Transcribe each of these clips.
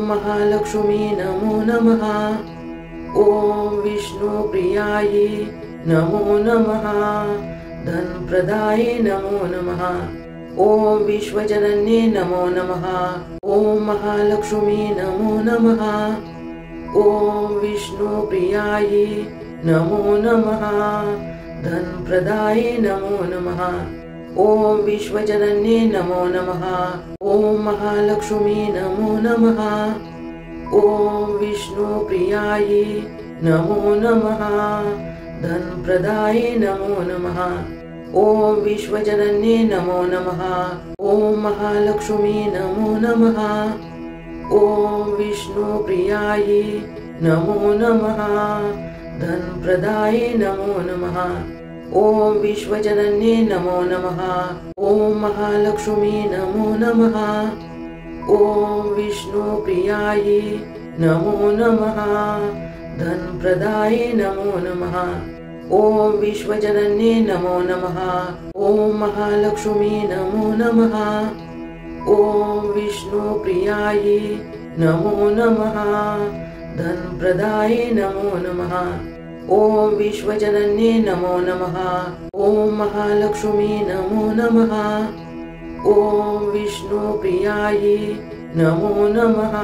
महालक्ष्मी नमो नमः। ॐ विष्णुप्रियायै नमो नमः। धनप्रदायै नमो नमः। ॐ विश्वजनन्ये नमो नमः। ॐ महालक्ष्मी नमो नमः। ॐ विष्णुप्रियायै नमो नमः। धनप्रदायै नमो नमः। ॐ विश्वजनन्ये नमो नमः। ॐ महालक्ष्मी नमो नमः। ॐ विष्णुप्रियायै नमो नमः। धनप्रदायै नमो नमः। ॐ विश्वजनन्ये नमो नमः। ॐ महालक्ष्मी नमो नमः। ॐ विष्णुप्रियायै नमो नमः। धनप्रदायै नमो नमः। ॐ विश्वजनन्ये नमो नमः। ॐ महालक्ष्मी नमो नमः। ॐ विष्णुप्रियायै नमो नमः। धनप्रदायै नमो नमः। ॐ विश्वजनन्ये नमो नमः। ॐ महालक्ष्मी नमो नमः। ॐ विष्णुप्रियायै नमो नमः। धनप्रदायै नमो नमः। ॐ विश्वजनन्ये नमो नमः। ॐ महालक्ष्मी नमो नमः। ॐ विष्णुप्रियायै नमो नमः।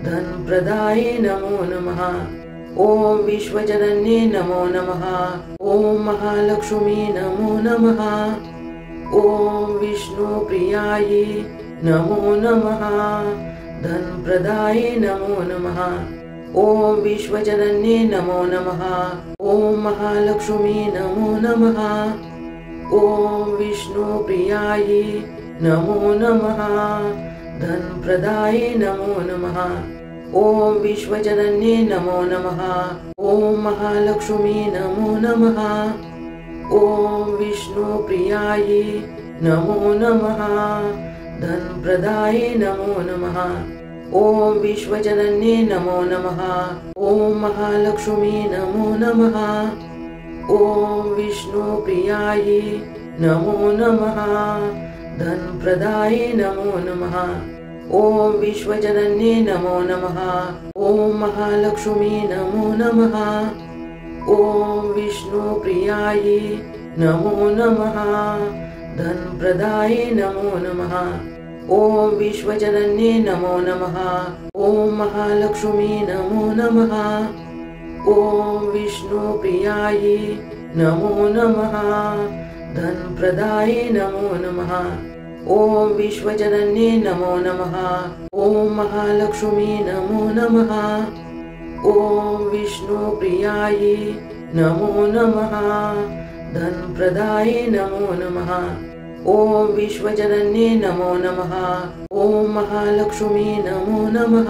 धनप्रदायै नमो नमः। ॐ विश्वजनन्ये नमो नमः। ॐ महालक्ष्मी नमो नमः। ॐ विष्णुप्रियायै नमो नमः। धनप्रदायै नमो नमः। ॐ विश्वजनन्ये नमो नमः। ॐ महालक्ष्मी नमो नमः। ॐ विष्णुप्रियायै नमो नमः। धनप्रदायै नमो नमः। ॐ विश्वजनन्ये नमो नमः। ॐ महालक्ष्मी नमो नमः। ॐ विष्णुप्रियायै नमो नमः। धनप्रदायै नमो नमः। ॐ विश्वजनन्ये नमो नमः। ॐ महालक्ष्मी नमो नमः। ॐ विष्णुप्रियायै नमो नमः। धनप्रदायै नमो नमः। ॐ विश्वजनन्ये नमो नमः। ॐ महालक्ष्मी नमो नमः। ॐ विष्णुप्रियायै नमो नमः। धनप्रदायै नमो नमः। ॐ विश्वजनन्ये नमो नमः। ॐ महालक्ष्मी नमो नमः। ॐ विष्णुप्रियायै नमो नमः। धनप्रदायै नमो नमः। ॐ विश्वजनन्ये नमो नमः। ॐ महालक्ष्मी नमो नमः। ॐ विष्णुप्रियायै नमो नमः। धनप्रदायै नमो नमः। ॐ विश्वजनन्ये नमो नमः। ॐ महालक्ष्मी नमो नमः।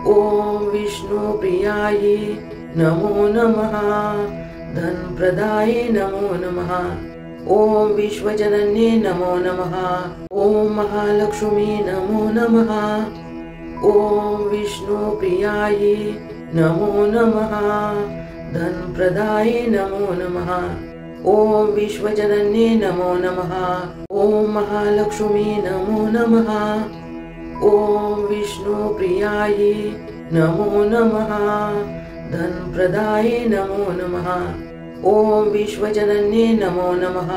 ॐ विष्णुप्रियायै नमो नमः। धनप्रदायै नमो नमः। ॐ विश्वजनन्ये नमो नमः। ॐ महालक्ष्मी नमो नमः। ॐ विष्णुप्रियायै नमो नमः। धनप्रदायै नमो नमः। ॐ विश्वजनन्ये नमो नमः। ॐ महालक्ष्मी नमो नमः। ॐ विष्णुप्रियायै नमो नमः। धनप्रदायै नमो नमः। ॐ विश्वजनन्ये नमो नमः।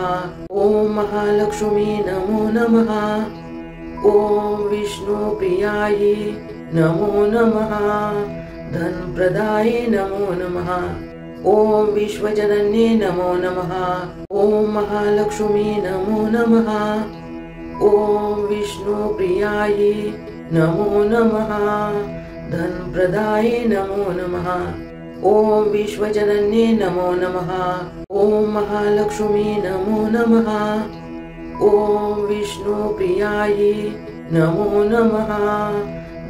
ॐ महालक्ष्मी नमो नमः। ॐ विष्णुप्रियायै नमो नमः। धनप्रदायै नमो नमः। ॐ विश्वजनन्ये नमो नमः। ॐ महालक्ष्मी नमो नमः। ॐ विष्णुप्रियायै नमो नमः। धनप्रदायै नमो नमः। ॐ विश्वजनन्ये नमो नमः। ॐ महालक्ष्मी नमो नमः। ॐ विष्णुप्रियायै नमो नमः।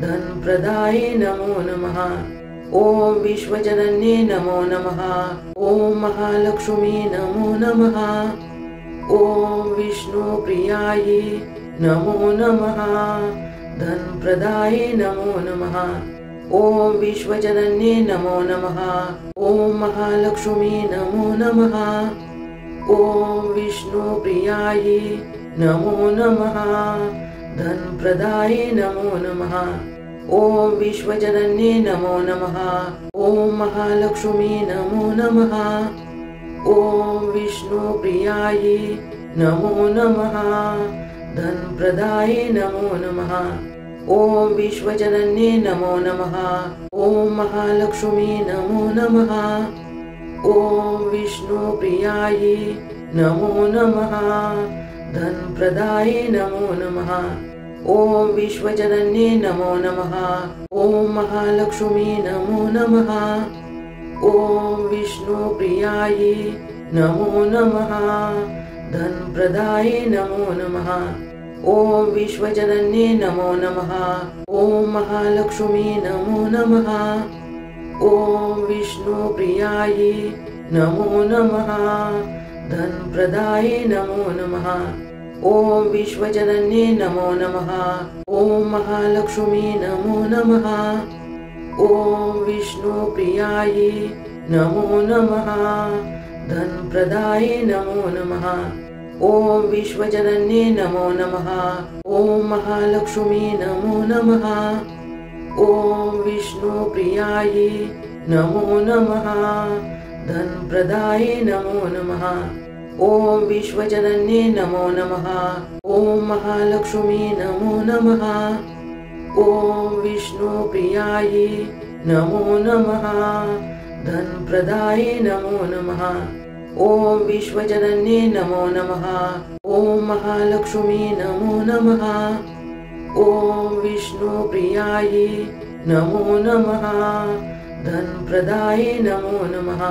धनप्रदायै नमो नमः। ॐ विश्वजनन्ये नमो नमः। ॐ महालक्ष्मी नमो नमः। ॐ विष्णुप्रियायै नमो नमः। धनप्रदायै नमो नमः। ॐ विश्वजनन्ये नमो नमः। ॐ महालक्ष्मी नमो नमः। ॐ विष्णुप्रियायै नमो नमः। धनप्रदायै नमो नमः। ॐ विश्वजनन्ये नमो नमः। ॐ महालक्ष्मी नमो नमः। ॐ विष्णुप्रियायै नमो नमः। धनप्रदाये नमो नमः। ॐ विश्वजनन्ये नमो नमः। ॐ महालक्ष्मी नमो नमः। ॐ विष्णुप्रियायै नमो नमः। धनप्रदाये नमो नमः। ॐ विश्वजनन्ये नमो नमः। ॐ महालक्ष्मी नमो नमः। ॐ विष्णुप्रियायै नमो नमः। धनप्रदाये नमो नमः। ॐ विश्वजनन्ये नमो नमः। ॐ महालक्ष्मी नमो नमः। ॐ विष्णुप्रियायै नमो नमः। धनप्रदाये नमो नमः। ॐ विश्वजनन्ये नमो नमः। ॐ महालक्ष्मी नमो नमः। ॐ विष्णुप्रियायै नमो नमः। धनप्रदाये नमो नमः। ॐ विश्वजनन्ये नमो नमः। ॐ महालक्ष्मी नमो नमः। ॐ विष्णुप्रियायै नमो नमः। धनप्रदाये नमो नमः। ॐ विश्वजनन्ये नमो नमः। ॐ महालक्ष्मी नमो नमः। ॐ विष्णुप्रियायै नमो नमः। धनप्रदाये नमो नमः। ॐ विश्वजनन्ये नमो नमः। ॐ महालक्ष्मी नमो नमः। ॐ विष्णुप्रियायै नमो नमः। धनप्रदाये नमो नमः।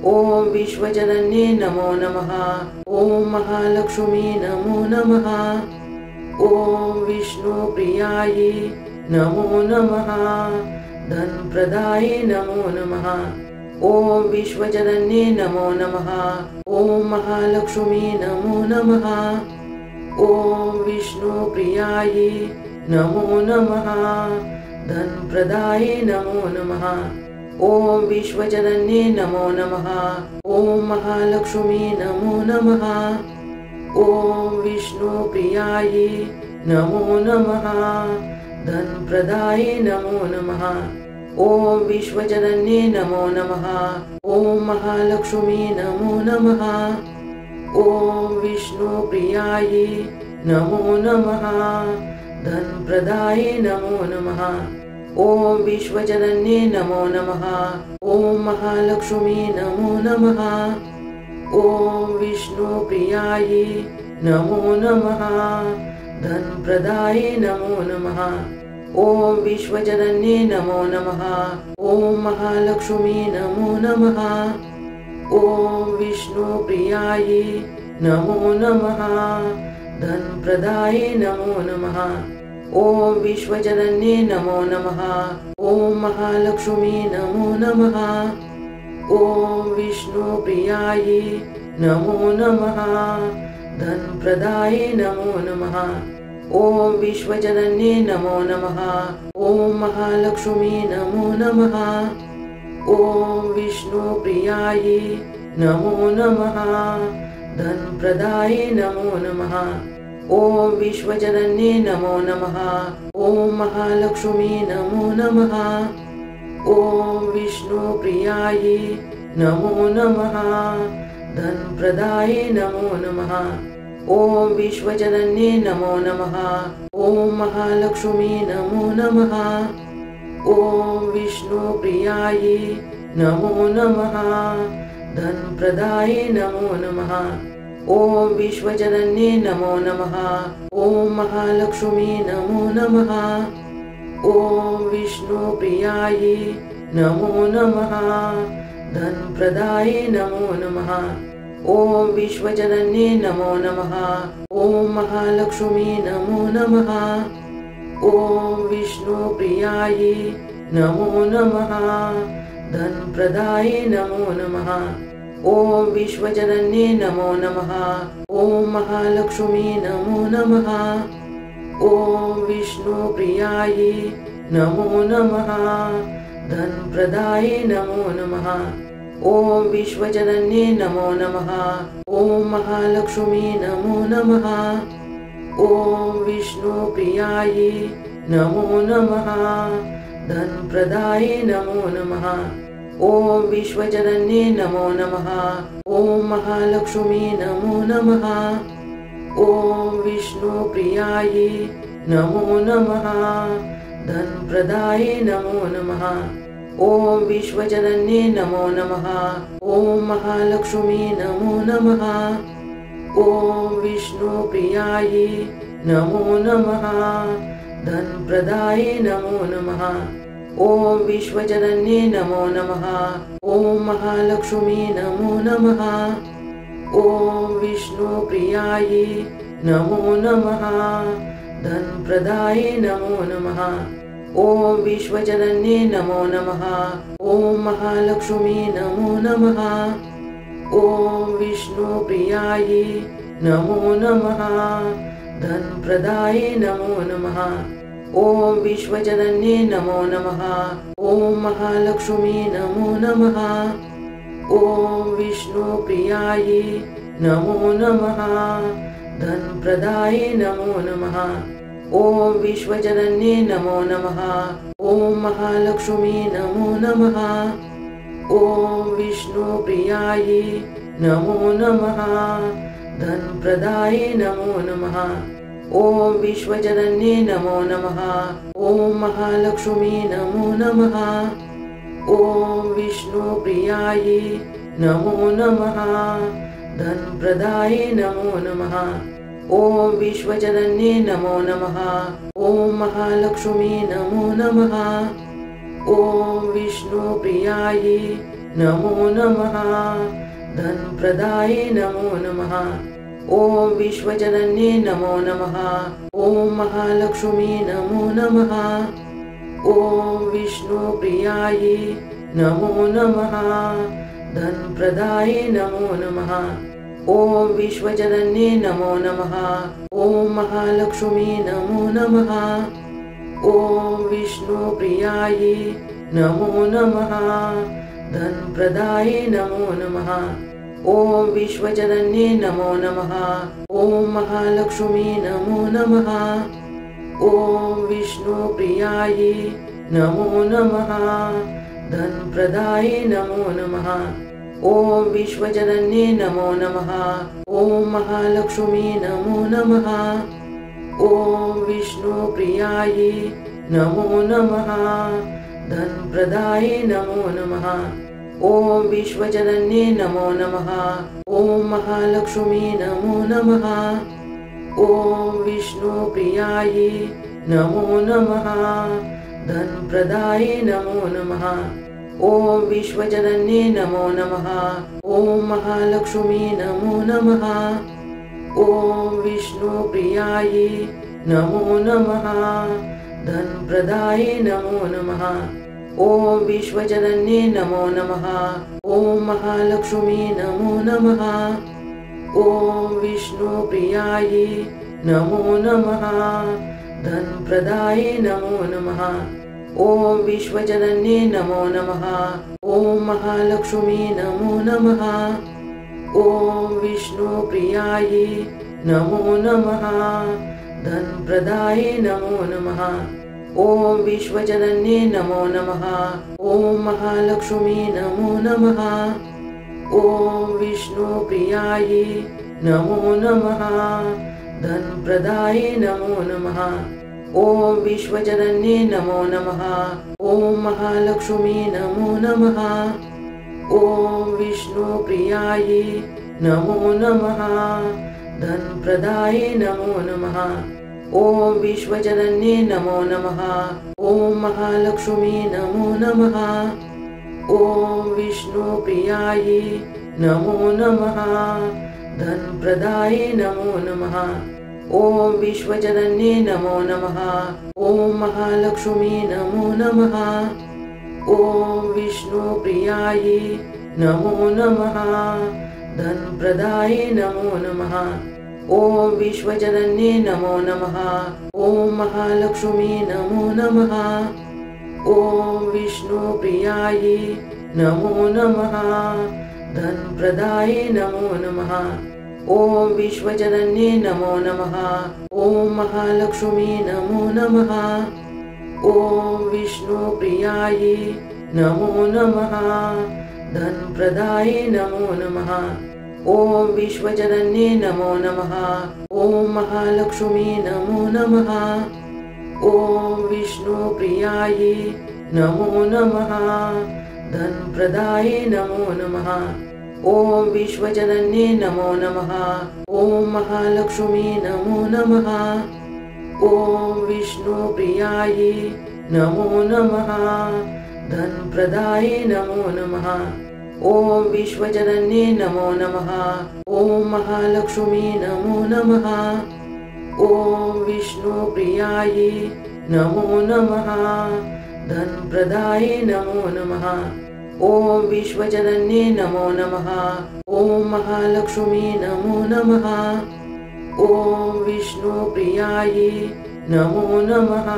ॐ विश्वजनन्ये नमो नमः। ॐ महालक्ष्मी नमो नमः। ॐ विष्णुप्रियायै नमो नमः। धनप्रदाये नमो नमः। ॐ विश्वजनन्ये नमो नमः। ॐ महालक्ष्मी नमो नमः। ॐ विष्णुप्रियायै नमो नमः। धनप्रदाये नमो नमः। ॐ विश्वजनन्ये नमो नमः। ॐ महालक्ष्मी नमो नमः। ॐ विष्णुप्रियायै नमो नमः। धनप्रदाये नमो नमः। ॐ विश्वजनन्ये नमो नमः। ॐ महालक्ष्मी नमो नमः। ॐ विष्णुप्रियायै नमो नमः। धनप्रदाये नमो नमः। ॐ विश्वजनन्ये नमो नमः। ॐ महालक्ष्मी नमो नमः। ॐ विष्णुप्रियायै नमो नमः। धनप्रदाये नमो नमः। ॐ विश्वजनन्ये नमो नमः। ॐ महालक्ष्मी नमो नमः। ॐ विष्णुप्रियायै नमो नमः। धनप्रदाये नमो नमः। ॐ विश्वजनन्ये नमो नमः। ॐ महालक्ष्मी नमो नमः। ॐ विष्णुप्रियायै नमो नमः। धनप्रदाये नमो नमः। ॐ विश्वजनन्ये नमो नमः। ॐ महालक्ष्मी नमो नमः। ॐ विष्णुप्रियायै नमो नमः। धनप्रदाये नमो नमः। ॐ विश्वजनन्ये नमो नमः। ॐ महालक्ष्मी नमो नमः। ॐ विष्णुप्रियायै नमो नमः। धनप्रदाये नमो नमः। ॐ विश्वजनन्ये नमो नमः। ॐ महालक्ष्मी नमो नमः। ॐ विष्णुप्रियायै नमो नमः। धनप्रदाये नमो नमः। ॐ विश्वजनन्ये नमो नमः। ॐ महालक्ष्मी नमो नमः। ॐ विष्णुप्रियायै नमो नमः। धनप्रदाये नमो नमः। ॐ विश्वजनन्ये नमो नमः। ॐ महालक्ष्मी नमो नमः। ॐ विष्णुप्रियायै नमो नमः। धनप्रदाये नमो नमः। ॐ विश्वजनन्ये नमो नमः। ॐ महालक्ष्मी नमो नमः। ॐ विष्णुप्रियायै नमो नमः। धनप्रदाये नमो नमः। ॐ विश्वजनन्ये नमो नमः। ॐ महालक्ष्मी नमो नमः। ॐ विष्णुप्रियायै नमो नमः। धनप्रदाये नमो नमः। ॐ विश्वजनन्ये नमो नमः। ॐ महालक्ष्मी नमो नमः। ॐ विष्णुप्रियायै नमो नमः। धनप्रदाये नमो नमः। ॐ विश्वजनन्ये नमो नमः। ॐ महालक्ष्मी नमो नमः। ॐ विष्णुप्रियायै नमो नमः। धनप्रदाये नमो नमः। ॐ विश्वजनन्ये नमो नमः। ॐ महालक्ष्मी नमो नमः। ॐ विष्णुप्रियायै नमो नमः। धनप्रदाये नमो नमः। ॐ विश्वजनन्ये नमो नमः। ॐ महालक्ष्मी नमो नमः। ॐ विष्णुप्रियायै नमो नमः। धनप्रदाये नमो नमः। ॐ विश्वजनन्ये नमो नमः। ॐ महालक्ष्मी नमो नमः। ॐ विष्णुप्रियायै नमो नमः। धनप्रदाये नमो नमः। ॐ विश्वजनन्ये नमो नमः। ॐ महालक्ष्मी नमो नमः। ॐ विष्णुप्रियायै नमो नमः। धनप्रदाये नमो नमः। ॐ विश्वजनन्ये नमो नमः। ॐ महालक्ष्मी नमो नमः। ॐ विष्णुप्रियायै नमो नमः। धनप्रदाये नमो नमः। ॐ विश्वजनन्ये नमो नमः। ॐ महालक्ष्मी नमो नमः। ॐ विष्णुप्रियायै नमो नमः। धनप्रदाये नमो नमः। ॐ विश्वजनन्ये नमो नमः। ॐ महालक्ष्मी नमो नमः। ॐ विष्णुप्रियायै नमो नमः। धनप्रदाये नमो नमः। ॐ विश्वजनन्ये नमो नमः। ॐ महालक्ष्मी नमो नमः। ॐ विष्णुप्रियायै नमो नमः। धनप्रदाये नमो नमः। ॐ विश्वजनन्ये नमो नमः। ॐ महालक्ष्मी नमो नमः। ॐ विष्णुप्रियायै नमो नमः। धनप्रदाये नमो नमः। ॐ विश्वजनन्ये नमो नमः। ॐ महालक्ष्मी नमो नमः। ॐ विष्णुप्रियायै नमो नमः। धनप्रदाये नमो नमः। ॐ विश्वजनन्ये नमो नमः। ॐ महालक्ष्मी नमो नमः। ॐ विष्णुप्रियायै नमो नमः। धनप्रदाये नमो नमः। ॐ विश्वजनन्ये नमो नमः। ॐ महालक्ष्मी नमो नमः। ॐ विष्णुप्रियायै नमो नमः। धनप्रदाये नमो नमः। ॐ विश्वजनन्ये नमो नमः। ॐ महालक्ष्मी नमो नमः। ॐ विष्णुप्रियायै नमो नमः। धनप्रदाये नमो नमः। ॐ विश्वजनन्ये नमो नमः। ॐ महालक्ष्मी नमो नमः। ॐ विष्णुप्रियायै नमो नमः। धनप्रदाये नमो नमः। ॐ विश्वजनन्ये नमो नमः। ॐ महालक्ष्मी नमो नमः। ॐ विष्णुप्रियायै नमो नमः। धनप्रदाये नमो नमः। ॐ विश्वजनन्ये नमो नमः। ॐ महालक्ष्मी नमो नमः। ॐ विष्णुप्रियायै नमो नमः। धनप्रदाये नमो नमः। ॐ विश्वजनन्ये नमो नमः। ॐ महालक्ष्मी नमो नमः। ॐ विष्णुप्रियायै नमो नमः। धनप्रदाये नमो नमः। ॐ विश्वजनन्ये नमो नमः। ॐ महालक्ष्मी नमो नमः। ॐ विष्णुप्रियायै नमो नमः। धनप्रदाये नमो नमः। ॐ विश्वजनन्ये नमो नमः। ॐ महालक्ष्मी नमो नमः। ॐ विष्णुप्रियायै नमो नमः। धनप्रदाये नमो नमः। ॐ विश्वजनन्ये नमो नमः। ॐ महालक्ष्मी नमो नमः। ॐ विष्णुप्रियायै नमो नमः। धनप्रदाये नमो नमः। ॐ विश्वजनन्ये नमो नमः। ॐ महालक्ष्मी नमो नमः। ॐ विष्णुप्रियायै नमो नमः। धनप्रदाये नमो नमः। ॐ विश्वजनन्ये नमो नमः। ॐ महालक्ष्मी नमो नमः। ॐ विष्णुप्रियायै नमो नमः। धनप्रदाये नमो नमः। ॐ विश्वजनन्ये नमो नमः। ॐ महालक्ष्मी नमो नमः। ॐ विष्णुप्रियायै नमो नमः। धनप्रदाये नमो नमः। ॐ विश्वजनन्ये नमो नमः। ॐ महालक्ष्मी नमो नमः। ॐ विष्णुप्रियायै नमो नमः।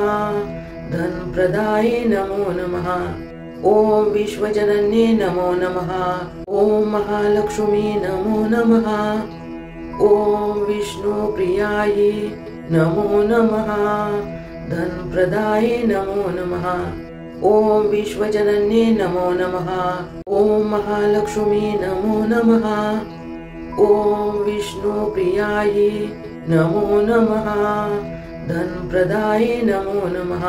धनप्रदाये नमो नमः। ॐ विश्वजनन्ये नमो नमः। ॐ महालक्ष्मी नमो नमः। ॐ विष्णुप्रियायै नमो नमः। धनप्रदाये नमो नमः। ॐ विश्वजनन्ये नमो नमः। ॐ महालक्ष्मी नमो नमः। ॐ विष्णुप्रियायै नमो नमः। धनप्रदाये नमो नमः।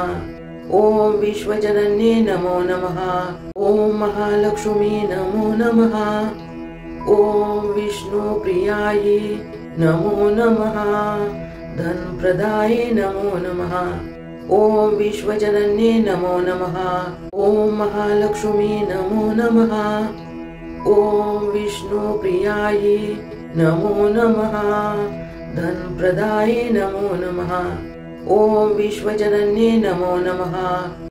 ॐ विश्वजनन्ये नमो नमः। ॐ महालक्ष्मी नमो नमः। ॐ विष्णुप्रियायै नमो नमः। धनप्रदाये नमो नमः। ॐ विश्वजनन्ये नमो नमः। ॐ महालक्ष्मी नमो नमः। ॐ विष्णुप्रियायै नमो नमः। धनप्रदाये नमो नमः। ॐ विश्वजनन्ये नमो नमः।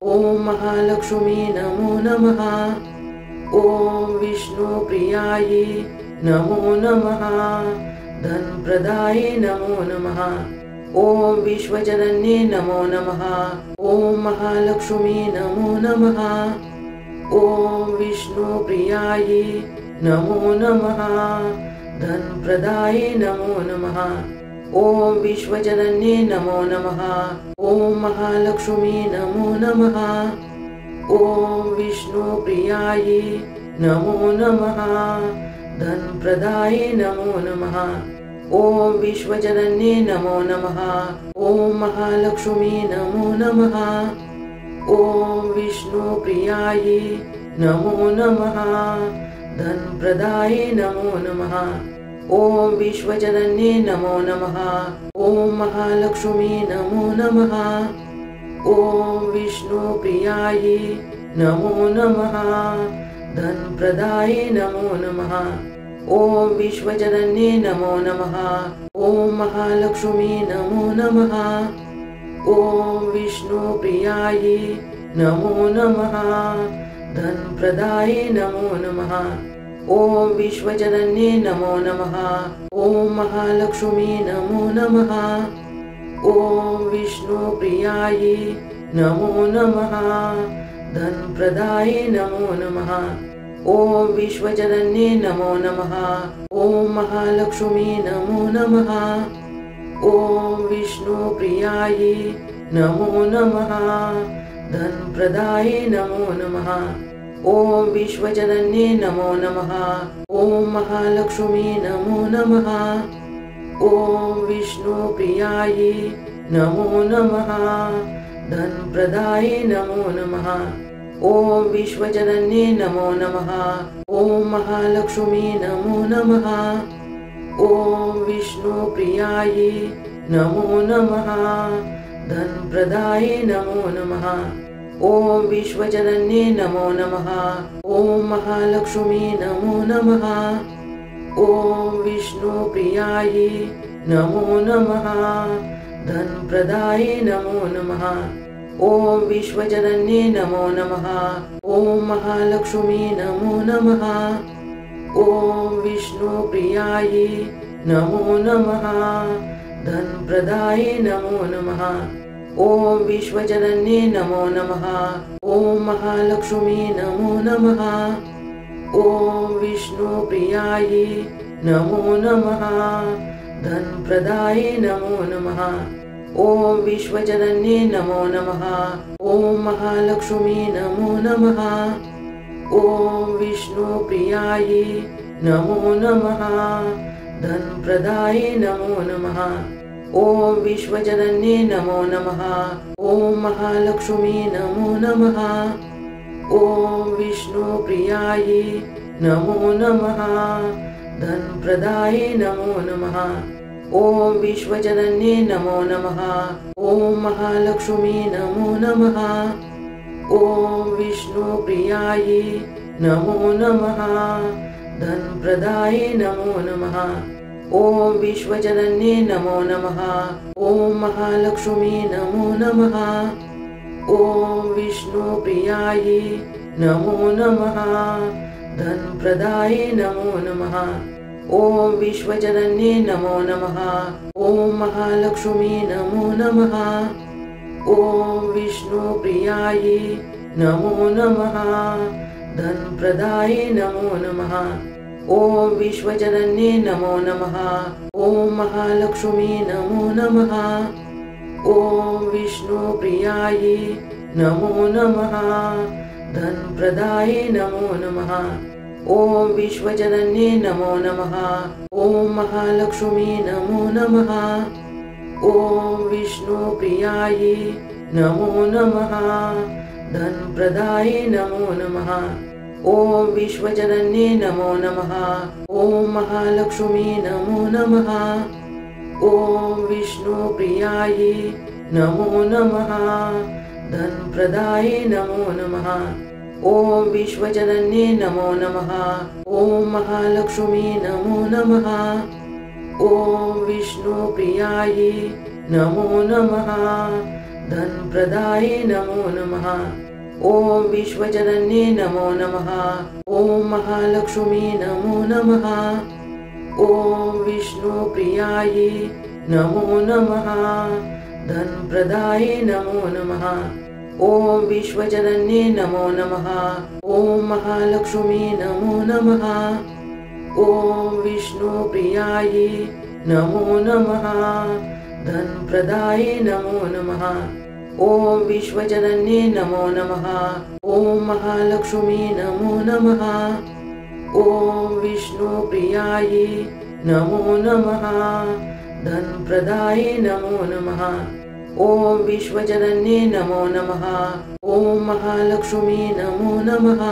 ॐ महालक्ष्मी नमो नमः। ॐ विष्णुप्रियायै नमो नमः। धनप्रदाये नमो नमः। ॐ विश्वजनन्ये नमो नमः। ॐ महालक्ष्मी नमो नमः। ॐ विष्णुप्रियायै नमो नमः। धनप्रदाये नमो नमः। ॐ विश्वजनन्ये नमो नमः। ॐ महालक्ष्मी नमो नमः। ॐ विष्णुप्रियायै नमो नमः। धनप्रदाये नमो नमः। ॐ विश्वजनन्ये नमो नमः। ॐ महालक्ष्मी नमो नमः। ॐ विष्णुप्रियायै नमो नमः। धनप्रदाये नमो नमः। ॐ विश्वजनन्ये नमो नमः। ॐ महालक्ष्मी नमो नमः। ॐ विष्णुप्रियायै नमो नमः। धनप्रदाये नमो नमः। ॐ विश्वजनन्ये नमो नमः। ॐ महालक्ष्मी नमो नमः। ॐ विष्णुप्रियायै नमो नमः। धनप्रदाये नमो नमः। ॐ विश्वजनन्ये नमो नमः। ॐ महालक्ष्मी नमो नमः। ॐ विष्णुप्रियायै नमो नमः। धनप्रदाये नमो नमः। ॐ विश्वजनन्ये नमो नमः। ॐ महालक्ष्मी नमो नमः। ॐ विष्णुप्रियायै नमो नमः। धनप्रदाये नमो नमः। ॐ विश्वजनन्ये नमो नमः। ॐ महालक्ष्मी नमो नमः। ॐ विष्णुप्रियायै नमो नमः। धनप्रदाये नमो नमः। ॐ विश्वजनन्ये नमो नमः। ॐ महालक्ष्मी नमो नमः। ॐ विष्णुप्रियायै नमो नमः। धनप्रदाये नमो नमः। ॐ विश्वजनन्ये नमो नमः। ॐ महालक्ष्मी नमो नमः। ॐ विष्णुप्रियायै नमो नमः। धनप्रदाये नमो नमः। ॐ विश्वजनन्ये नमो नमः। ॐ महालक्ष्मी नमो नमः। ॐ विष्णुप्रियायै नमो नमः। धनप्रदाये नमो नमः। ॐ विश्वजनन्ये नमो नमः। ॐ महालक्ष्मी नमो नमः। ॐ विष्णुप्रियायै नमो नमः। धनप्रदाये नमो नमः। ॐ विश्वजनन्ये नमो नमः। ॐ महालक्ष्मी नमो नमः। ॐ विष्णुप्रियायै नमो नमः। धनप्रदाये नमो नमः। ॐ विश्वजनन्ये नमो नमः। ॐ महालक्ष्मी नमो नमः। ॐ विष्णुप्रियायै नमो नमः। धनप्रदाये नमो नमः। ॐ विश्वजनन्ये नमो नमः। ॐ महालक्ष्मी नमो नमः। ॐ विष्णुप्रियायै नमो नमः। धनप्रदाये नमो नमः। ॐ विश्वजनन्ये नमो नमः। ॐ महालक्ष्मी नमो नमः। ॐ विष्णुप्रियायै नमो नमः। धनप्रदाये नमो नमः। ॐ विश्वजनन्ये नमो नमः। ॐ महालक्ष्मी नमो नमः। ॐ विष्णुप्रियायै नमो नमः। धनप्रदाये नमो नमः। ॐ विश्वजनन्ये नमो नमः। ॐ महालक्ष्मी नमो नमः। ॐ विष्णुप्रियायै नमो नमः। धनप्रदाये नमो नमः। ॐ विश्वजनन्ये नमो नमः। ॐ महालक्ष्मी नमो नमः। ॐ विष्णुप्रियायै नमो नमः। धनप्रदाये नमो नमः। ॐ विश्वजनन्ये नमो नमः। ॐ महालक्ष्मी नमो नमः। ॐ विष्णुप्रियायै नमो नमः। धनप्रदाये नमो नमः। ॐ विश्वजनन्ये नमो नमः। ॐ महालक्ष्मी नमो नमः। ॐ विष्णुप्रियायै नमो नमः। धनप्रदाये नमो नमः। ॐ विश्वजनन्ये नमो नमः। ॐ महालक्ष्मी नमो नमः। ॐ विष्णुप्रियायै नमो नमः। धनप्रदाये नमो नमः। ॐ विश्वजनन्ये नमो नमः। ॐ महालक्ष्मी नमो नमः। ॐ विष्णुप्रियायै नमो नमः। धनप्रदाये नमो नमः। ॐ विश्वजनन्ये नमो नमः। ॐ महालक्ष्मी नमो नमः। ॐ विष्णुप्रियायै नमो नमः। धनप्रदाये नमो नमः। ॐ विश्वजनन्ये नमो नमः। ॐ महालक्ष्मी नमो नमः।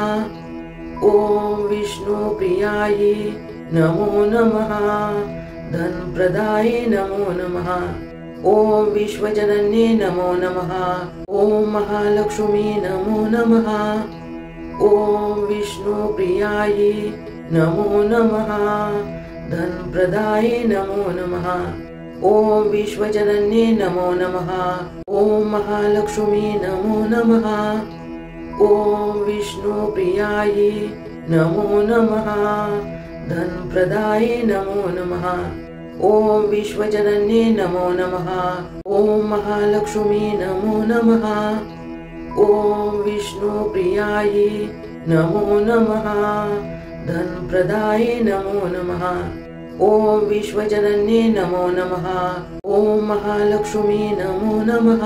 ॐ विष्णुप्रियायै नमो नमः। धनप्रदाये नमो नमः। ॐ विश्वजनन्ये नमो नमः। ॐ महालक्ष्मी नमो नमः। ॐ विष्णुप्रियायै नमो नमः। धनप्रदाये नमो नमः। ॐ विश्वजनन्ये नमो नमः। ॐ महालक्ष्मी नमो नमः। ॐ विष्णुप्रियायै नमो नमः। धनप्रदाये नमो नमः। ॐ विश्वजनन्ये नमो नमः। ॐ महालक्ष्मी नमो नमः। ॐ विष्णुप्रियायै नमो नमः। धनप्रदाये नमो नमः। ॐ विश्वजनन्ये नमो नमः। ॐ महालक्ष्मी नमो नमः।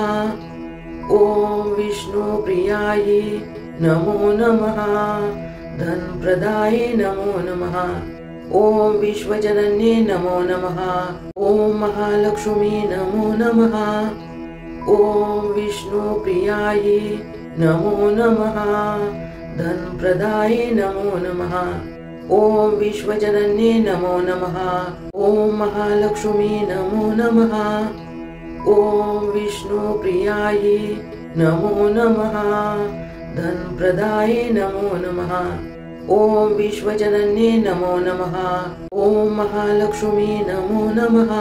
ॐ विष्णुप्रियायै नमो नमः। धनप्रदाये नमो नमः। ॐ विश्वजनन्ये नमो नमः। ॐ महालक्ष्मी नमो नमः। ॐ विष्णुप्रियायै नमो नमः। धनप्रदाये नमो नमः। ॐ विश्वजनन्ये नमो नमः। ॐ महालक्ष्मी नमो नमः। ॐ विष्णुप्रियायै नमो नमः। धनप्रदाये नमो नमः। ॐ विश्वजनन्ये नमो नमः। ॐ महालक्ष्मी नमो नमः।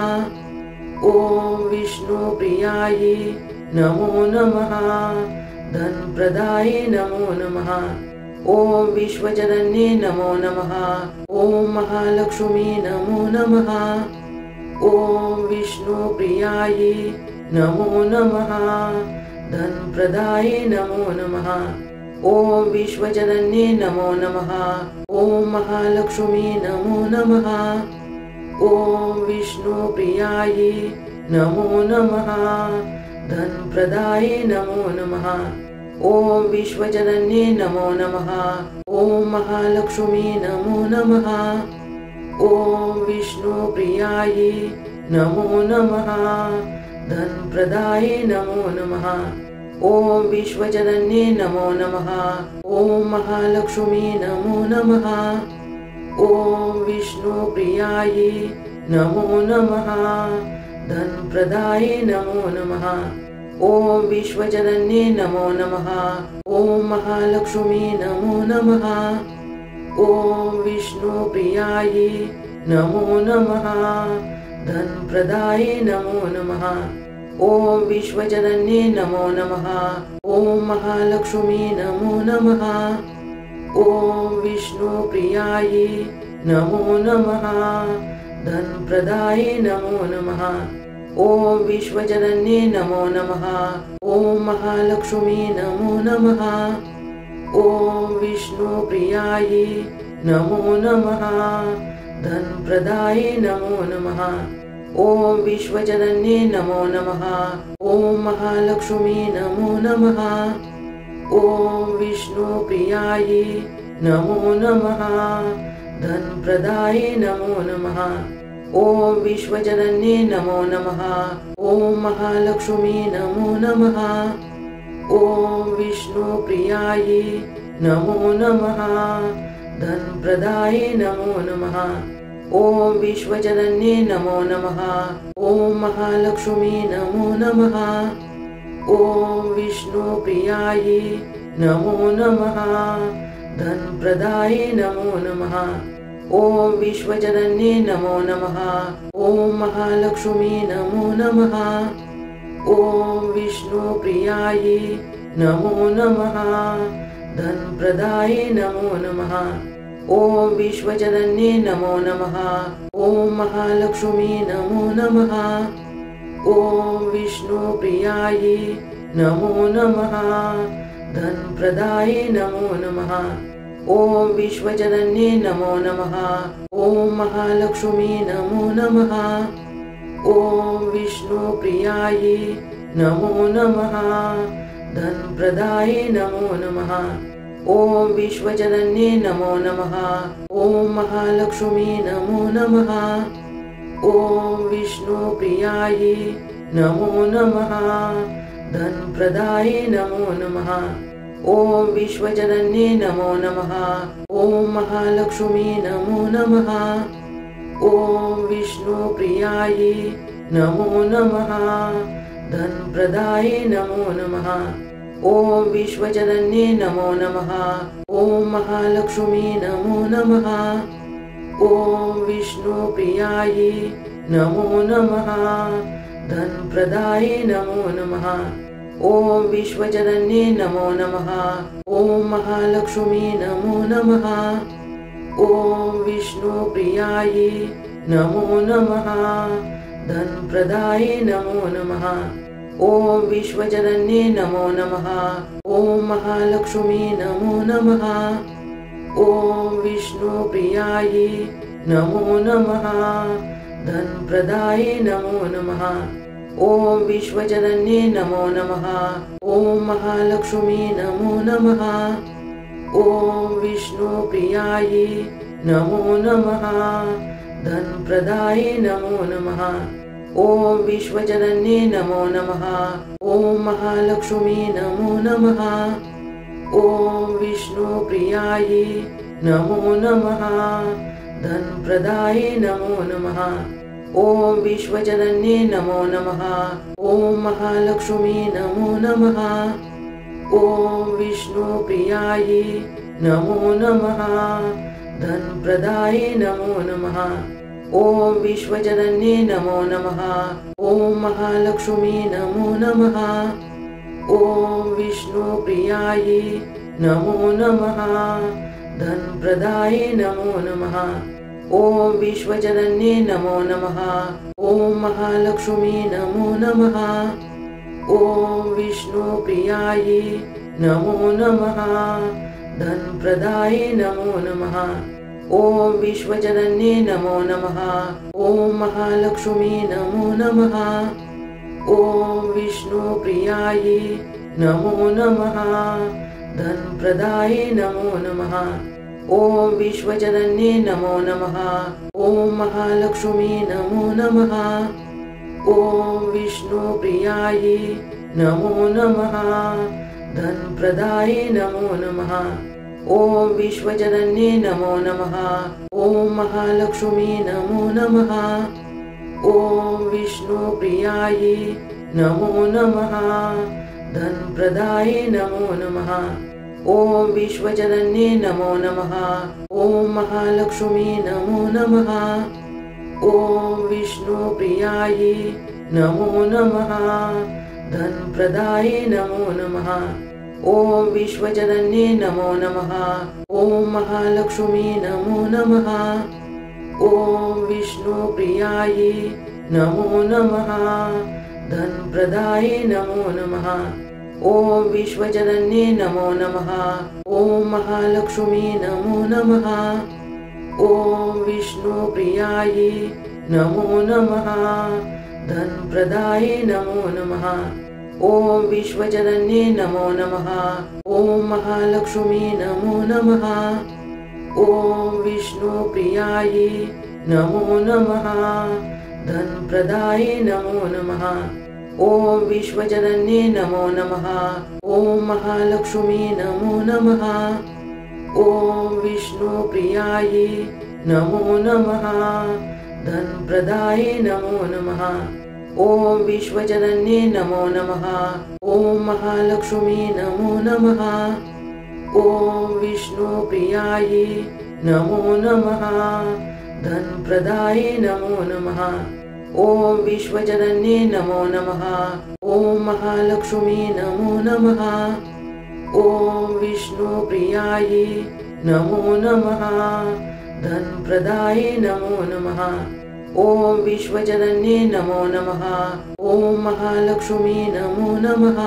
ॐ विष्णुप्रियायै नमो नमः। धनप्रदाये नमो नमः। ॐ विश्वजनन्ये नमो नमः। ॐ महालक्ष्मी नमो नमः। ॐ विष्णुप्रियायै नमो नमः। धनप्रदाये नमो नमः। ॐ विश्वजनन्ये नमो नमः। ॐ महालक्ष्मी नमो नमः। ॐ विष्णुप्रियायै नमो नमः। धनप्रदाये नमो नमः। ॐ विश्वजनन्ये नमो नमः। ॐ महालक्ष्मी नमो नमः। ॐ विष्णुप्रियायै नमो नमः। धनप्रदाये नमो नमः। ॐ विश्वजनन्ये नमो नमः। ॐ महालक्ष्मी नमो नमः। ॐ विष्णुप्रियायै नमो नमः। धनप्रदाये नमो नमः। ॐ विश्वजनन्ये नमो नमः। ॐ महालक्ष्मी नमो नमः। ॐ विष्णुप्रियायै नमो नमः। धनप्रदाये नमो नमः। ॐ विश्वजनन्ये नमो नमः। ॐ महालक्ष्मी नमो नमः। ॐ विष्णुप्रियायै नमो नमः। धनप्रदाये नमो नमः। ॐ विश्वजनन्ये नमो नमः। ॐ महालक्ष्मी नमो नमः। ॐ विष्णुप्रियायै नमो नमः। धनप्रदाये नमो नमः। ॐ विश्वजनन्ये नमो नमः। ॐ महालक्ष्मी नमो नमः। ॐ विष्णुप्रियायै नमो नमः। धनप्रदाये नमो नमः। ॐ विश्वजनन्ये नमो नमः। ॐ महालक्ष्मी नमो नमः। ॐ विष्णुप्रियायै नमो नमः। धनप्रदाये नमो नमः। ॐ विश्वजनन्ये नमो नमः। ॐ महालक्ष्मी नमो नमः। ॐ विष्णुप्रियायै नमो नमः। धनप्रदाये नमो नमः। ॐ विश्वजनन्ये नमो नमः। ॐ महालक्ष्मी नमो नमः। ॐ विष्णुप्रियायै नमो नमः। धनप्रदाये नमो नमः। ॐ विश्वजनन्ये नमो नमः। ॐ महालक्ष्मी नमो नमः। ॐ विष्णुप्रियायै नमो नमः। धनप्रदाये नमो नमः। ॐ विश्वजनन्ये नमो नमः। ॐ महालक्ष्मी नमो नमः। ॐ विष्णुप्रियायै नमो नमः। धनप्रदाये नमो नमः। ॐ विश्वजनन्ये नमो नमः। ॐ महालक्ष्मी नमो नमः। ॐ विष्णुप्रियायै नमो नमः। धनप्रदाये नमो नमः। ॐ विश्वजनन्ये नमो नमः। ॐ महालक्ष्मी नमो नमः। ॐ विष्णुप्रियायै नमो नमः। धनप्रदाये नमो नमः। ॐ विश्वजनन्ये नमो नमः। ॐ महालक्ष्मी नमो नमः। ॐ विष्णुप्रियायै नमो नमः। धनप्रदाये नमो नमः। ॐ विश्वजनन्ये नमो नमः। ॐ महालक्ष्मी नमो नमः। ॐ विष्णुप्रियायै नमो नमः। धनप्रदाये नमो नमः। ॐ विश्वजनन्ये नमो नमः। ॐ महालक्ष्मी नमो नमः। ॐ विष्णुप्रियायै नमो नमः। धनप्रदाये नमो नमः। ॐ विश्वजनन्ये नमो नमः। ॐ महालक्ष्मी नमो नमः। ॐ विष्णुप्रियायै नमो नमः। धनप्रदाये नमो नमः। ॐ विश्वजनन्ये नमो नमः। ॐ महालक्ष्मी नमो नमः। ॐ विष्णुप्रियायै नमो नमः। धनप्रदाये नमो नमः। ॐ विश्वजनन्ये नमो नमः। ॐ महालक्ष्मी नमो नमः। ॐ विष्णुप्रियायै नमो नमः। धनप्रदाये नमो नमः। ॐ विश्वजनन्ये नमो नमः। ॐ महालक्ष्मी नमो नमः। ॐ विष्णुप्रियायै नमो नमः। धनप्रदाये नमो नमः। ॐ विश्वजनन्ये नमो नमः। ॐ महालक्ष्मी नमो नमः। ॐ विष्णुप्रियायै नमो नमः। धनप्रदाये नमो नमः। ॐ विश्वजनन्ये नमो नमः। ॐ महालक्ष्मी नमो नमः। ॐ विष्णुप्रियायै नमो नमः। धनप्रदाये नमो नमः। ॐ विश्वजनन्ये नमो नमः। ॐ महालक्ष्मी नमो नमः। ॐ विष्णुप्रियायै नमो नमः। धनप्रदाये नमो नमः। ॐ विश्वजनन्ये नमो नमः। ॐ महालक्ष्मी नमो नमः। ॐ विष्णुप्रियायै नमो नमः। धनप्रदाये नमो नमः। ॐ विश्वजनन्ये नमो नमः। ॐ महालक्ष्मी नमो नमः। ॐ विष्णुप्रियायै नमो नमः। धनप्रदाये नमो नमः। ॐ विश्वजनन्ये नमो नमः। ॐ महालक्ष्मी नमो नमः। ॐ विष्णुप्रियायै नमो नमः। धनप्रदाये नमो नमः। ॐ विश्वजनन्ये नमो नमः। ॐ महालक्ष्मी नमो नमः। ॐ विष्णुप्रियायै नमो नमः। धनप्रदाये नमो नमः। ॐ विश्वजनन्ये नमो नमः। ॐ महालक्ष्मी नमो नमः। ॐ विष्णुप्रियायै नमो नमः। धनप्रदाये नमो नमः। ॐ विश्वजनन्ये नमो नमः। ॐ महालक्ष्मी नमो नमः। ॐ विष्णुप्रियायै नमो नमः। धनप्रदाये नमो नमः। ॐ विश्वजनन्ये नमो नमः। ॐ महालक्ष्मी नमो नमः। ॐ विष्णुप्रियायै नमो नमः। धनप्रदाये नमो नमः। ॐ विश्वजनन्ये नमो नमः। ॐ महालक्ष्मी नमो नमः। ॐ विष्णुप्रियायै नमो नमः। धनप्रदाये नमो नमः। ॐ विश्वजनन्ये नमो नमः। ॐ महालक्ष्मी नमो नमः।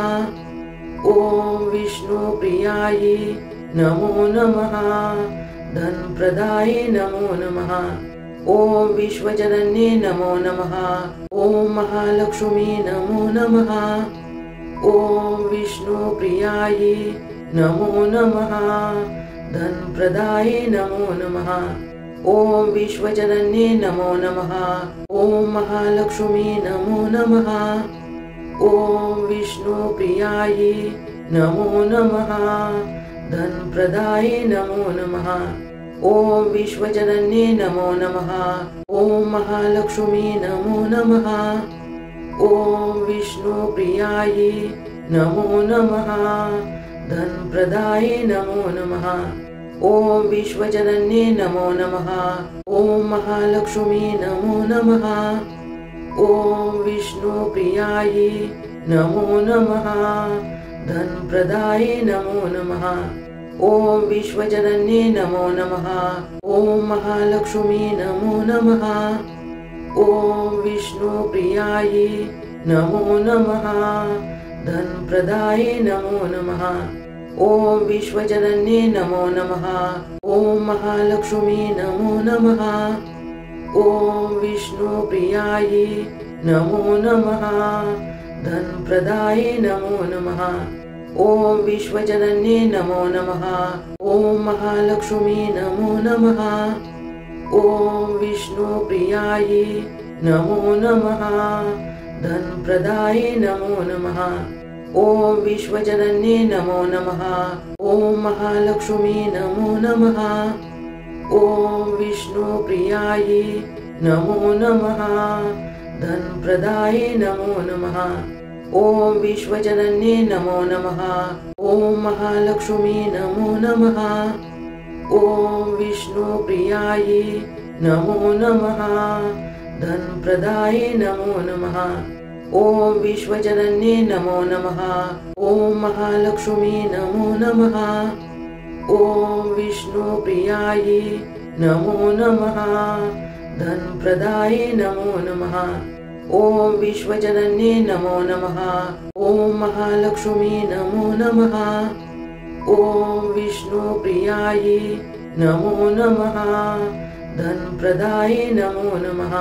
ॐ विष्णुप्रियायै नमो नमः। धनप्रदाये नमो नमः। ॐ विश्वजनन्ये नमो नमः। ॐ महालक्ष्मी नमो नमः। ॐ विष्णुप्रियायै नमो नमः। धनप्रदाये नमो नमः। ॐ विश्वजनन्ये नमो नमः। ॐ महालक्ष्मी नमो नमः। ॐ विष्णुप्रियायै नमो नमः। धनप्रदाये नमो नमः। ॐ विश्वजनन्ये नमो नमः। ॐ महालक्ष्मी नमो नमः। ॐ विष्णुप्रियायै नमो नमः। धनप्रदाये नमो नमः। ॐ विश्वजनन्ये नमो नमः। ॐ महालक्ष्मी नमो नमः। ॐ विष्णुप्रियायै नमो नमः। धनप्रदाये नमो नमः। ॐ विश्वजनन्ये नमो नमः। ॐ महालक्ष्मी नमो नमः। ॐ विष्णुप्रियायै नमो नमः। धनप्रदाये नमो नमः। ॐ विश्वजनन्ये नमो नमः। ॐ महालक्ष्मी नमो नमः। ॐ विष्णुप्रियायै नमो नमः। धनप्रदाये नमो नमः। ॐ विश्वजनन्ये नमो नमः। ॐ महालक्ष्मी नमो नमः। ॐ विष्णुप्रियायै नमो नमः। धनप्रदाये नमो नमः। ॐ विश्वजनन्ये नमो नमः। ॐ महालक्ष्मी नमो नमः। ॐ विष्णुप्रियायै नमो नमः। धनप्रदाये नमो नमः। ॐ विश्वजनन्ये नमो नमः। ॐ महालक्ष्मी नमो नमः। ॐ विष्णुप्रियायै नमो नमः। धनप्रदाये नमो नमः। ॐ विश्वजनन्ये नमो नमः। ॐ महालक्ष्मी नमो नमः। ॐ विष्णुप्रियायै नमो नमः। धनप्रदाये नमो नमः। ॐ विश्वजनन्ये नमो नमः। ॐ महालक्ष्मी नमो नमः। ॐ विष्णुप्रियायै नमो नमः। धनप्रदाये नमो नमः।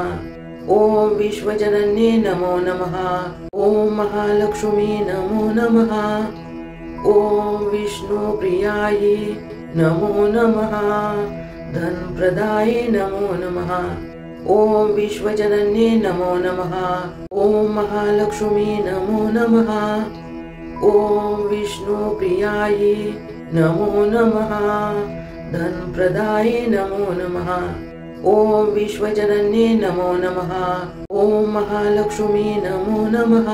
ॐ विश्वजनन्ये नमो नमः। ॐ महालक्ष्मी नमो नमः। ॐ विष्णुप्रियायै नमो नमः। धनप्रदाये नमो नमः। ॐ विश्वजनन्ये नमो नमः। ॐ महालक्ष्मी नमो नमः। ॐ विष्णुप्रियायै नमो नमः। धनप्रदाये नमो नमः। ॐ विश्वजनन्ये नमो नमः। ॐ महालक्ष्मी नमो नमः।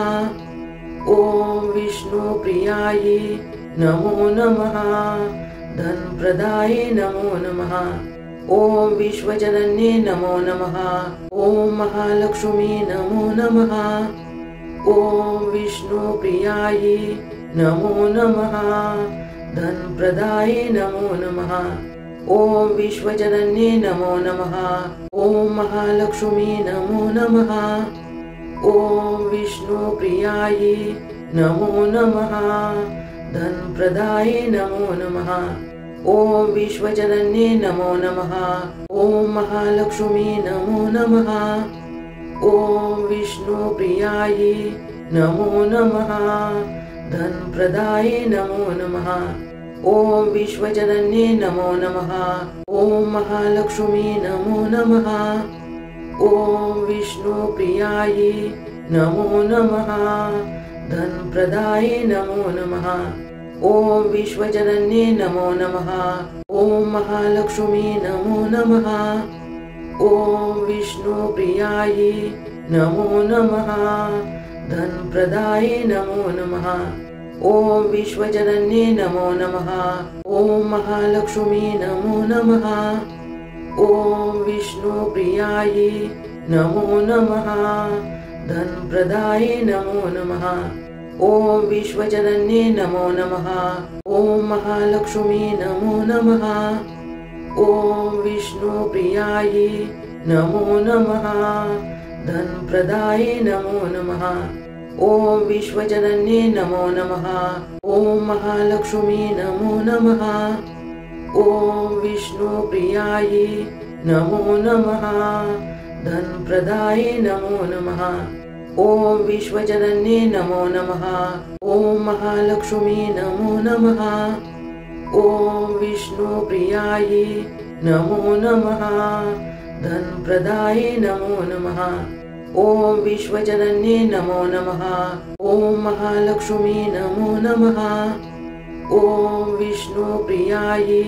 ॐ विष्णुप्रियायै नमो नमः। धनप्रदाये नमो नमः। ॐ विश्वजनन्ये नमो नमः। ॐ महालक्ष्मी नमो नमः। ॐ विष्णुप्रियायै नमो नमः। धनप्रदाये नमो नमः। ॐ विश्वजनन्ये नमो नमः। ॐ महालक्ष्मी नमो नमः। ॐ विष्णुप्रियायै नमो नमः। धनप्रदाये नमो नमः। ॐ विश्वजनन्ये नमो नमः। ॐ महालक्ष्मी नमो नमः। ॐ विष्णुप्रियायै नमो नमः। धनप्रदाये नमो नमः। ॐ विश्वजनन्ये नमो नमः। ॐ महालक्ष्मी नमो नमः। ॐ विष्णुप्रियायै नमो नमः। धनप्रदाये नमो नमः। ॐ विश्वजनन्ये नमो नमः। ॐ महालक्ष्मी नमो नमः। ॐ विष्णुप्रियायै नमो नमः। धनप्रदाये नमो नमः। ॐ विश्वजनन्ये नमो नमः। ॐ महालक्ष्मी नमो नमः। ॐ विष्णुप्रियायै नमो नमः। धनप्रदाये नमो नमः। ॐ विश्वजनन्ये नमो नमः। ॐ महालक्ष्मी नमो नमः। ॐ विष्णुप्रियायै नमो नमः। धनप्रदाये नमो नमः। ॐ विश्वजनन्ये नमो नमः। ॐ महालक्ष्मी नमो नमः। ॐ विष्णुप्रियायै नमो नमः। धनप्रदाये नमो नमः। ॐ विश्वजनन्ये नमो नमः। ॐ महालक्ष्मी नमो नमः। ॐ विष्णुप्रियायै नमो नमः। धनप्रदाये नमो नमः। ॐ विश्वजनन्ये नमो नमः। ॐ महालक्ष्मी नमो नमः। ॐ विष्णुप्रियायै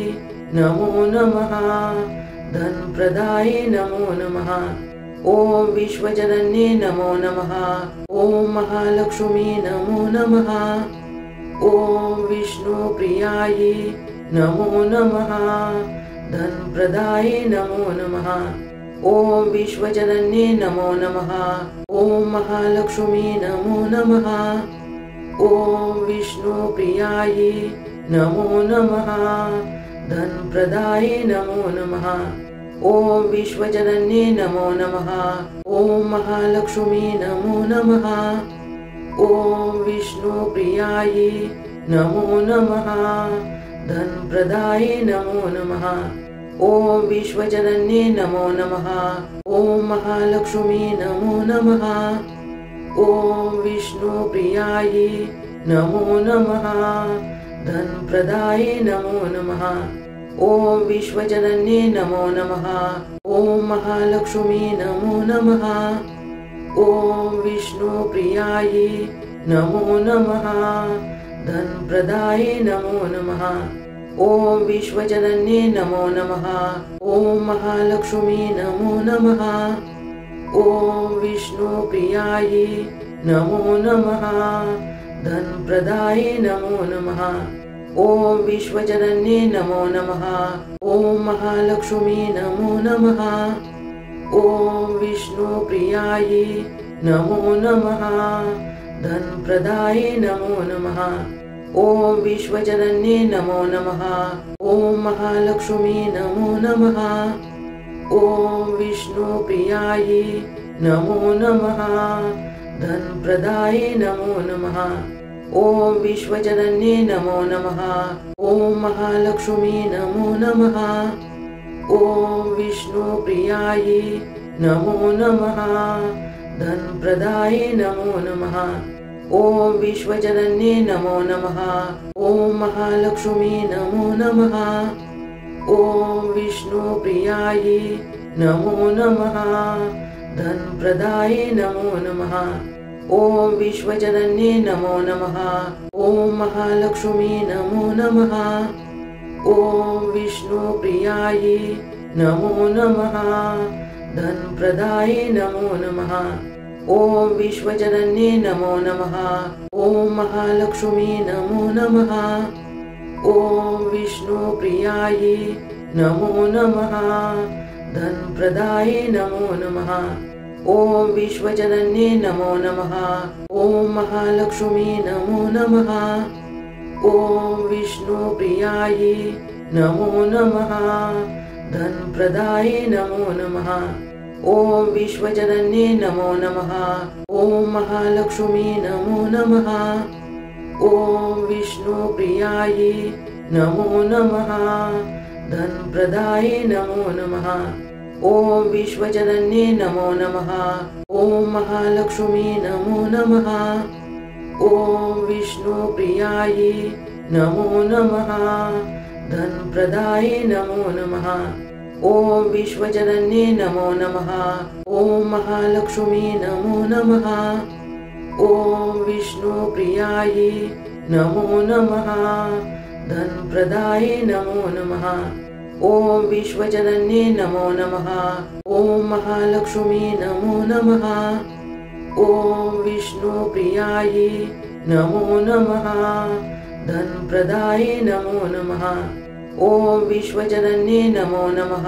नमो नमः। धनप्रदाये नमो नमः। ॐ विश्वजनन्ये नमो नमः। ॐ महालक्ष्मी नमो नमः। ॐ विष्णुप्रियायै नमो नमः। धनप्रदाये नमो नमः। ॐ विश्वजनन्ये नमो नमः। ॐ महालक्ष्मी नमो नमः। ॐ विष्णुप्रियायै नमो नमः। धनप्रदाये नमो नमः। ॐ विश्वजनन्ये नमो नमः। ॐ महालक्ष्मी नमो नमः। ॐ विष्णुप्रियायै नमो नमः। धनप्रदाये नमो नमः। ॐ विश्वजनन्ये नमो नमः। ॐ महालक्ष्मी नमो नमः। ॐ विष्णुप्रियायै नमो नमः। धनप्रदाये नमो नमः। ॐ विश्वजनन्ये नमो नमः। ॐ महालक्ष्मी नमो नमः। ॐ विष्णुप्रियायै नमो नमः। धनप्रदाये नमो नमः। ॐ विश्वजनन्ये नमो नमः। ॐ महालक्ष्मी नमो नमः। ॐ विष्णुप्रियायै नमो नमः। धनप्रदाये नमो नमः। ॐ विश्वजनन्ये नमो नमः। ॐ महालक्ष्मी नमो नमः। ॐ विष्णुप्रियायै नमो नमः। धनप्रदाये नमो नमः। ॐ विश्वजनन्ये नमो नमः। ॐ महालक्ष्मी नमो नमः। ॐ विष्णुप्रियायै नमो नमः। धनप्रदाये नमो नमः। ॐ विश्वजनन्ये नमो नमः। ॐ महालक्ष्मी नमो नमः। ॐ विष्णुप्रियायै नमो नमः। धनप्रदाये नमो नमः। ॐ विश्वजनन्ये नमो नमः। ॐ महालक्ष्मी नमो नमः। ॐ विष्णुप्रियायै नमो नमः। धनप्रदाये नमो नमः। ॐ विश्वजनन्ये नमो नमः। ॐ महालक्ष्मी नमो नमः। ॐ विष्णुप्रियायै नमो नमः। धनप्रदाये नमो नमः। ॐ विश्वजनन्ये नमो नमः। ॐ महालक्ष्मी नमो नमः। ॐ विष्णुप्रियायै नमो नमः। धनप्रदाये नमो नमः। ॐ विश्वजनन्ये नमो नमः। ॐ महालक्ष्मी नमो नमः। ॐ विष्णुप्रियायै नमो नमः। धनप्रदाये नमो नमः। ॐ विश्वजनन्ये नमो नमः। ॐ महालक्ष्मी नमो नमः। ॐ विष्णुप्रियायै नमो नमः। धनप्रदाये नमो नमः। ॐ विश्वजनन्ये नमो नमः। ॐ महालक्ष्मी नमो नमः। ॐ विष्णुप्रियायै नमो नमः। धनप्रदाये नमो नमः। ॐ विश्वजनन्ये नमो नमः। ॐ महालक्ष्मी नमो नमः। ॐ विष्णुप्रियायै नमो नमः। धनप्रदाये नमो नमः। ॐ विश्वजनन्ये नमो नमः। ॐ महालक्ष्मी नमो नमः। ॐ विष्णुप्रियायै नमो नमः। धनप्रदाये नमो नमः। ॐ विश्वजनन्ये नमो नमः।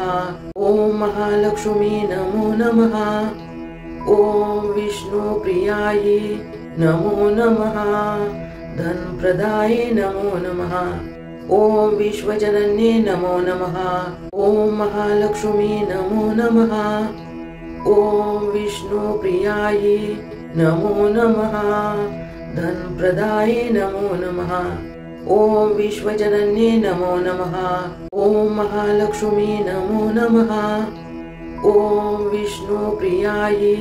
ॐ महालक्ष्मी नमो नमः। ॐ विष्णुप्रियायै नमो नमः। धनप्रदाये नमो नमः। ॐ विश्वजनन्ये नमो नमः। ॐ महालक्ष्मी नमो नमः। ॐ विष्णुप्रियायै नमो नमः। धनप्रदाये नमो नमः। ॐ विश्वजनन्ये नमो नमः। ॐ महालक्ष्मी नमो नमः। ॐ विष्णुप्रियायै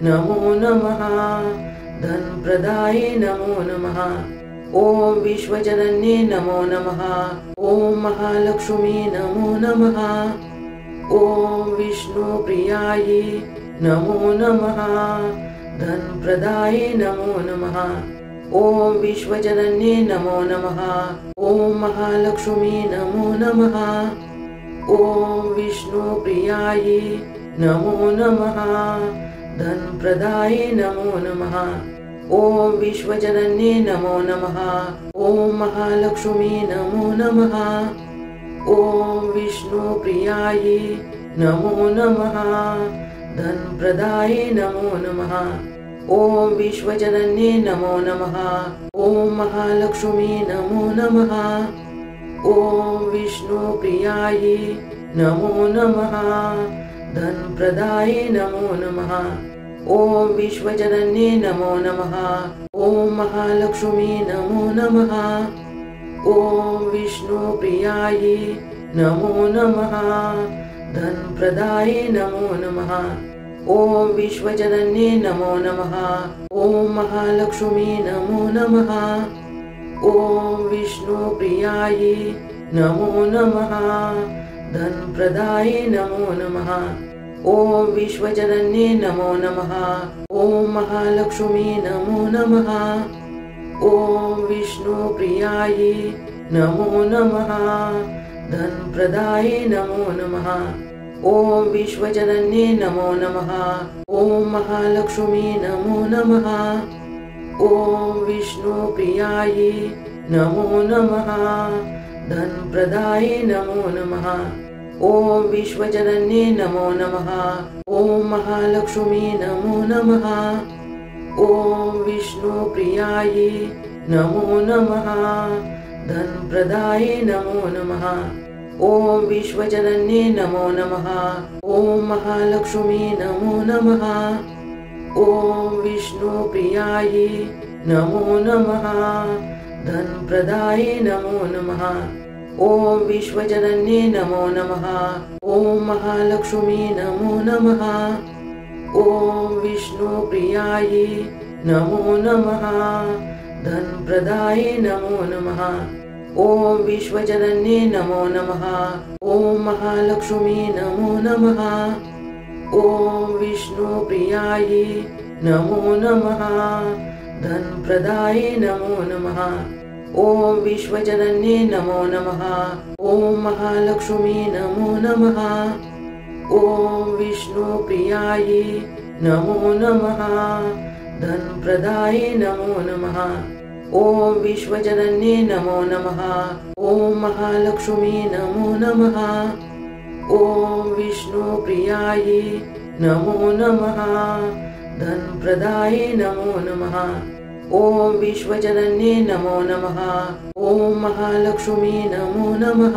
नमो नमः। धनप्रदाये नमो नमः। ॐ विश्वजनन्ये नमो नमः। ॐ महालक्ष्मी नमो नमः। ॐ विष्णुप्रियायै नमो नमः। धनप्रदाये नमो नमः। ॐ विश्वजनन्ये नमो नमः। ॐ महालक्ष्मी नमो नमः। ॐ विष्णुप्रियायै नमो नमः। धनप्रदाये नमो नमः। ॐ विश्वजनन्ये नमो नमः। ॐ महालक्ष्मी नमो नमः। ॐ विष्णुप्रियायै नमो नमः। धनप्रदाये नमो नमः। ॐ विश्वजनन्ये नमो नमः। ॐ महालक्ष्मी नमो नमः। ॐ विष्णुप्रियायै नमो नमः। धनप्रदाये नमो नमः। ॐ विश्वजनन्ये नमो नमः। ॐ महालक्ष्मी नमो नमः। ॐ विष्णुप्रियायै नमो नमः। धनप्रदाये नमो नमः। ॐ विश्वजनन्ये नमो नमः। ॐ महालक्ष्मी नमो नमः। ॐ विष्णुप्रियायै नमो नमः। धनप्रदाये नमो नमः। ॐ विश्वजनन्ये नमो नमः। ॐ महालक्ष्मी नमो नमः। ॐ विष्णुप्रियायै नमो नमः। धनप्रदाये नमो नमः। ॐ विश्वजनन्ये नमो नमः। ॐ महालक्ष्मी नमो नमः। ॐ विष्णुप्रियायै नमो नमः। धनप्रदाये नमो नमः। ॐ विश्वजनन्ये नमो नमः। ॐ महालक्ष्मी नमो नमः। ॐ विष्णुप्रियायै नमो नमः। धनप्रदाये नमो नमः। ॐ विश्वजनन्ये नमो नमः। ॐ महालक्ष्मी नमो नमः। ॐ विष्णुप्रियायै नमो नमः। धनप्रदाये नमो नमः। ॐ विश्वजनन्ये नमो नमः। ॐ महालक्ष्मी नमो नमः। ॐ विष्णुप्रियायै नमो नमः। धनप्रदाये नमो नमः। ॐ विश्वजनन्ये नमो नमः। ॐ महालक्ष्मी नमो नमः। ॐ विष्णुप्रियायै नमो नमः। धनप्रदाये नमो नमः। ॐ विश्वजनन्ये नमो नमः। ॐ महालक्ष्मी नमो नमः। ॐ विष्णुप्रियायै नमो नमः। धनप्रदाये नमो नमः। ॐ विश्वजनन्ये नमो नमः। ॐ महालक्ष्मी नमो नमः। ॐ विष्णुप्रियायै नमो नमः। धनप्रदाये नमो नमः। ॐ विश्वजनन्ये नमो नमः। ॐ महालक्ष्मी नमो नमः।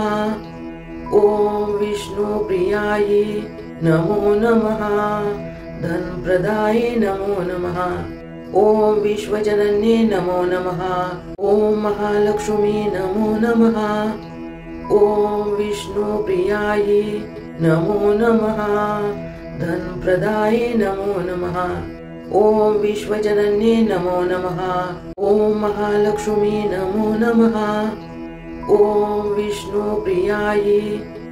ॐ विष्णुप्रियायै नमो नमः। धनप्रदाये नमो नमः। ॐ विश्वजनन्ये नमो नमः। ॐ महालक्ष्मी नमो नमः। ॐ विष्णुप्रियायै नमो नमः। धनप्रदाये नमो नमः। ॐ विश्वजनन्ये नमो नमः। ॐ महालक्ष्मी नमो नमः। ॐ विष्णुप्रियायै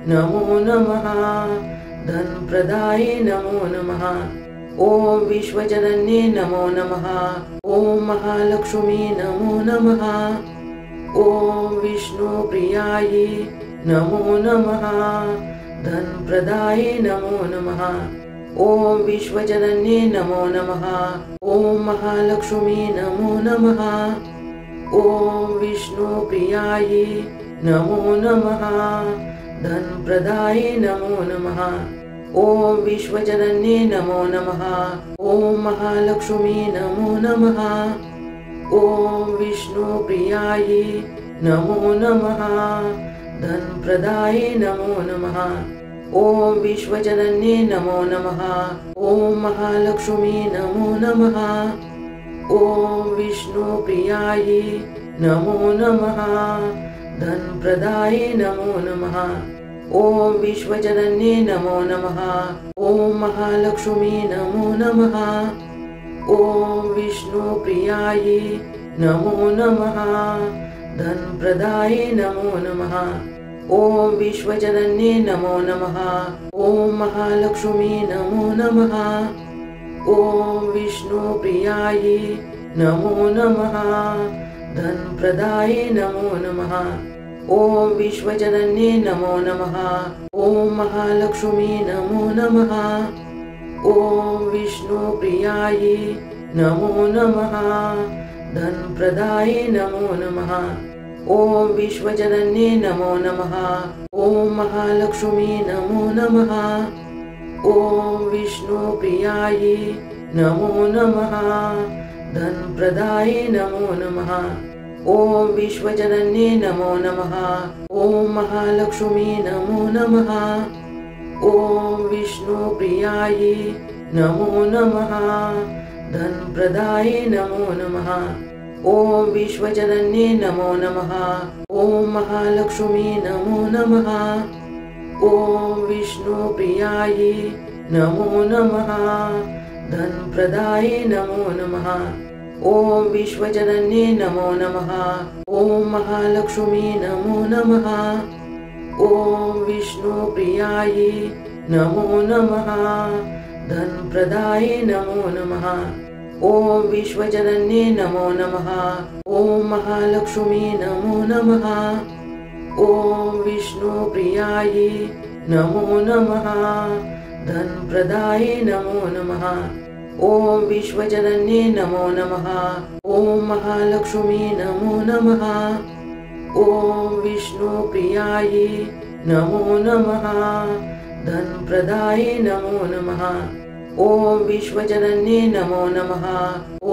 नमो नमः। धनप्रदाये नमो नमः। ॐ विश्वजनन्ये नमो नमः। ॐ महालक्ष्मी नमो नमः। ॐ विष्णुप्रियायै नमो नमः। धनप्रदाये नमो नमः। ॐ विश्वजनन्ये नमो नमः। ॐ महालक्ष्मी नमो नमः। ॐ विष्णुप्रियायै नमो नमः। धनप्रदाये नमो नमः। ॐ विश्वजनन्ये नमो नमः। ॐ महालक्ष्मी नमो नमः। ॐ विष्णुप्रियायै नमो नमः। धनप्रदाये नमो नमः। ॐ विश्वजनन्ये नमो नमः। ॐ महालक्ष्मी नमो नमः। ॐ विष्णुप्रियायै नमो नमः। धनप्रदाये नमो नमः। ॐ विश्वजनन्ये नमो नमः। ॐ महालक्ष्मी नमो नमः। ॐ विष्णुप्रियायै नमो नमः। धनप्रदाये नमो नमः। ॐ विश्वजनन्ये नमो नमः। ॐ महालक्ष्मी नमो नमः। ॐ विष्णुप्रियायै नमो नमः। धनप्रदाये नमो नमः। ॐ विश्वजनन्ये नमो नमः। ॐ महालक्ष्मी नमो नमः। ॐ विष्णुप्रियायै नमो नमः। धनप्रदाये नमो नमः। ॐ विश्वजनन्ये नमो नमः। ॐ महालक्ष्मी नमो नमः। ॐ विष्णुप्रियायै नमो नमः। धनप्रदाये नमो नमः। ॐ विश्वजनन्ये नमो नमः। ॐ महालक्ष्मी नमो नमः। ॐ विष्णुप्रियायै नमो नमः। धनप्रदाये नमो नमः। ॐ विश्वजनन्ये नमो नमः। ॐ महालक्ष्मी नमो नमः। ॐ विष्णुप्रियायै नमो नमः। धनप्रदाये नमो नमः। ॐ विश्वजनन्ये नमो नमः। ॐ महालक्ष्मी नमो नमः। ॐ विष्णुप्रियायै नमो नमः। धनप्रदाये नमो नमः। ॐ विश्वजनन्ये नमो नमः। ॐ महालक्ष्मी नमो नमः। ॐ विष्णुप्रियायै नमो नमः। धनप्रदाये नमो नमः। ॐ विश्वजनन्ये नमो नमः। ॐ महालक्ष्मी नमो नमः। ॐ विष्णुप्रियायै नमो नमः। धनप्रदाये नमो नमः। ॐ विश्वजनन्ये नमो नमः।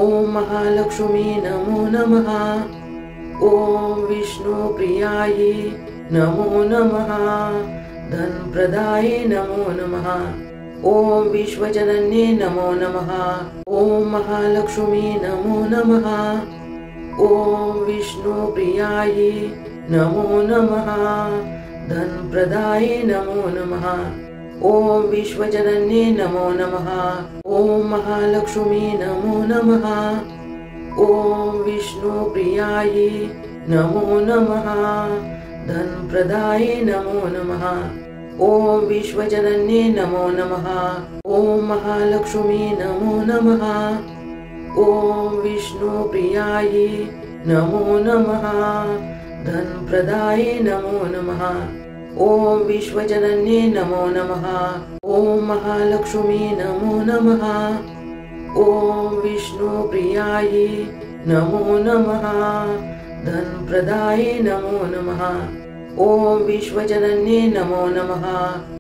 ॐ महालक्ष्मी नमो नमः। ॐ विष्णुप्रियायै नमो नमः। धनप्रदाये नमो नमः। ॐ विश्वजनन्ये नमो नमः। ॐ महालक्ष्मी नमो नमः। ॐ विष्णुप्रियायै नमो नमः। धनप्रदाये नमो नमः। ॐ विश्वजनन्ये नमो नमः। ॐ महालक्ष्मी नमो नमः। ॐ विष्णुप्रियायै नमो नमः। धनप्रदाये नमो नमः। ॐ विश्वजनन्ये नमो नमः। ॐ महालक्ष्मी नमो नमः। ॐ विष्णुप्रियायै नमो नमः। धनप्रदाये नमो नमः। ॐ विश्वजनन्ये नमो नमः। ॐ महालक्ष्मी नमो नमः। ॐ विष्णुप्रियायै नमो नमः। धनप्रदाये नमो नमः। ॐ विश्वजनन्ये नमो नमः।